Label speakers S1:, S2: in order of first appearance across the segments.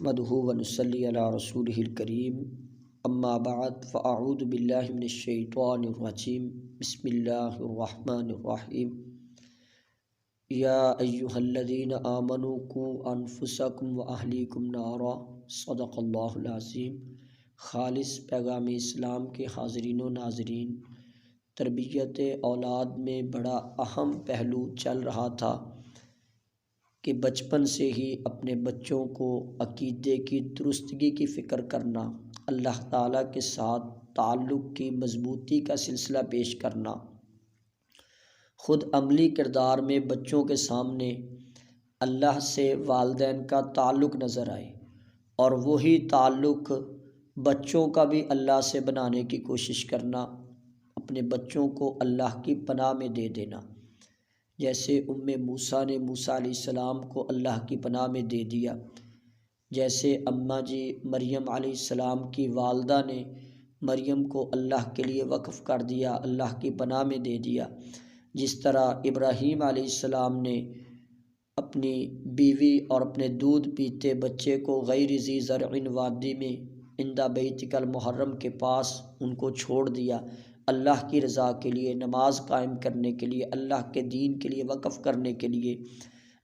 S1: نحمدہ ونصلی علی رسولہ الکریم اما بعد فاعوذ باللہ من الشیطان الرجیم بسم اللہ الرحمن الرحیم یا ایہا الذین آمنوا قوا انفسکم واہلیکم نارا صدق اللہ العظیم۔ خالص پیغام اسلام کے حاضرین و ناظرین، تربیت اولاد میں بڑا اہم پہلو چل رہا تھا کہ بچپن سے ہی اپنے بچوں کو عقیدے کی درستگی کی فکر کرنا، اللہ تعالیٰ کے ساتھ تعلق کی مضبوطی کا سلسلہ پیش کرنا، خود عملی کردار میں بچوں کے سامنے اللہ سے والدین کا تعلق نظر آئے اور وہی تعلق بچوں کا بھی اللہ سے بنانے کی کوشش کرنا، اپنے بچوں کو اللہ کی پناہ میں دے دینا۔ جیسے موسیٰ نے موسیٰ علیہ السلام کو اللہ کی پناہ میں دے دیا، جیسے اماں جی مریم علیہ السلام کی والدہ نے مریم کو اللہ کے لیے وقف کر دیا، اللہ کی پناہ میں دے دیا، جس طرح ابراہیم علیہ السلام نے اپنی بیوی اور اپنے دودھ پیتے بچے کو غیر ذی زرع وادی میں عند بیتک المحرم کے پاس ان کو چھوڑ دیا، اللہ کی رضا کے لیے، نماز قائم کرنے کے لیے، اللہ کے دین کے لیے وقف کرنے کے لیے۔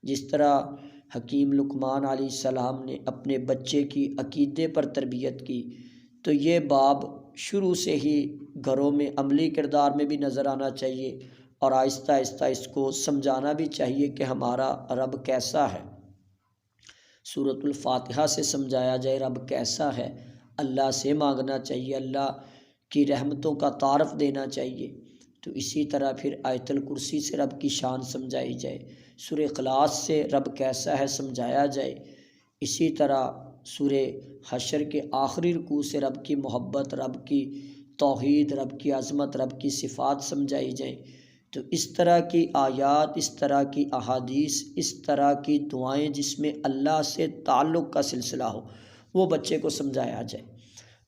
S1: جس طرح حکیم لقمان علیہ السلام نے اپنے بچے کی عقیدے پر تربیت کی، تو یہ باب شروع سے ہی گھروں میں عملی کردار میں بھی نظر آنا چاہیے اور آہستہ آہستہ اس کو سمجھانا بھی چاہیے کہ ہمارا رب کیسا ہے۔ سورۃ الفاتحہ سے سمجھایا جائے رب کیسا ہے، اللہ سے مانگنا چاہیے، اللہ کی رحمتوں کا تعارف دینا چاہیے۔ تو اسی طرح پھر آیت الکرسی سے رب کی شان سمجھائی جائے، سورہ اخلاص سے رب کیسا ہے سمجھایا جائے، اسی طرح سورہ حشر کے آخری رکوع سے رب کی محبت، رب کی توحید، رب کی عظمت، رب کی صفات سمجھائی جائیں۔ تو اس طرح کی آیات، اس طرح کی احادیث، اس طرح کی دعائیں جس میں اللہ سے تعلق کا سلسلہ ہو، وہ بچے کو سمجھایا جائے۔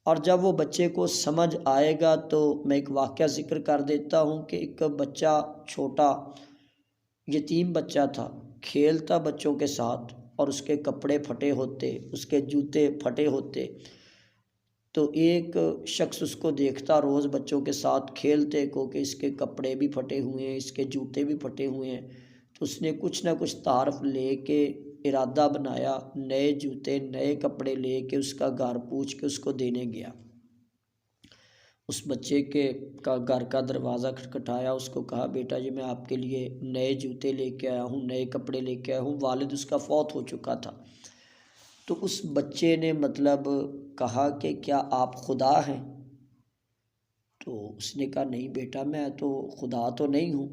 S1: اور جب وہ بچے کو سمجھ آئے گا تو میں ایک واقعہ ذکر کر دیتا ہوں کہ ایک بچہ چھوٹا یتیم بچہ تھا، کھیلتا بچوں کے ساتھ اور اس کے کپڑے پھٹے ہوتے، اس کے جوتے پھٹے ہوتے، تو ایک شخص اس کو دیکھتا روز بچوں کے ساتھ کھیلتے کو کہ اس کے کپڑے بھی پھٹے ہوئے ہیں، اس کے جوتے بھی پھٹے ہوئے ہیں، تو اس نے کچھ نہ کچھ تعارف لے کے ارادہ بنایا، نئے جوتے نئے کپڑے لے کے اس کا گھر پوچھ کے اس کو دینے گیا۔ اس بچے کے گھر کا دروازہ کھٹکھٹایا، اس کو کہا بیٹا جی میں آپ کے لیے نئے جوتے لے کے آیا ہوں، نئے کپڑے لے کے آیا ہوں، والد اس کا فوت ہو چکا تھا۔ تو اس بچے نے کہا کہ کیا آپ خدا ہیں؟ تو اس نے کہا نہیں بیٹا میں تو خدا تو نہیں ہوں۔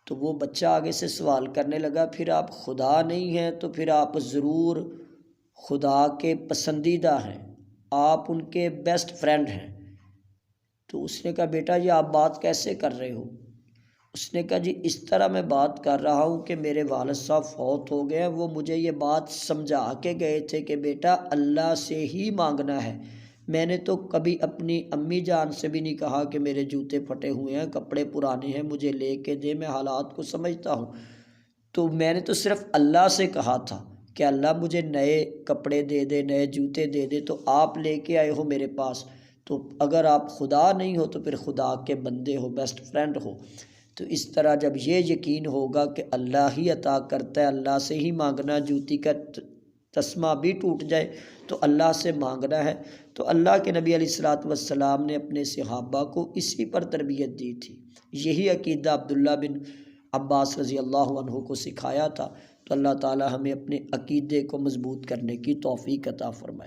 S1: تو وہ بچہ آگے سے سوال کرنے لگا پھر آپ خدا نہیں ہیں تو پھر آپ ضرور خدا کے پسندیدہ ہیں، آپ ان کے بیسٹ فرینڈ ہیں۔ تو اس نے کہا بیٹا یہ آپ بات کیسے کر رہے ہو؟ اس نے کہا جی اس طرح میں بات کر رہا ہوں کہ میرے والد صاحب فوت ہو گئے ہیں، وہ مجھے یہ بات سمجھا کے گئے تھے کہ بیٹا اللہ سے ہی مانگنا ہے، میں نے تو کبھی اپنی امی جان سے بھی نہیں کہا کہ میرے جوتے پھٹے ہوئے ہیں، کپڑے پرانے ہیں، مجھے لے کے دے، میں حالات کو سمجھتا ہوں، تو میں نے تو صرف اللہ سے کہا تھا کہ اللہ مجھے نئے کپڑے دے دے، نئے جوتے دے دے، تو آپ لے کے آئے ہو میرے پاس، تو اگر آپ خدا نہیں ہو تو پھر خدا کے بندے ہو، بیسٹ فرینڈ ہو۔ تو اس طرح جب یہ یقین ہوگا کہ اللہ ہی عطا کرتا ہے، اللہ سے ہی مانگنا، جوتی کا تسمہ بھی ٹوٹ جائے تو اللہ سے مانگنا ہے، تو اللہ کے نبی علیہ الصلوۃ والسلام نے اپنے صحابہ کو اسی پر تربیت دی تھی، یہی عقیدہ عبداللہ بن عباس رضی اللہ عنہ کو سکھایا تھا۔ تو اللہ تعالی ہمیں اپنے عقیدے کو مضبوط کرنے کی توفیق عطا فرمائے۔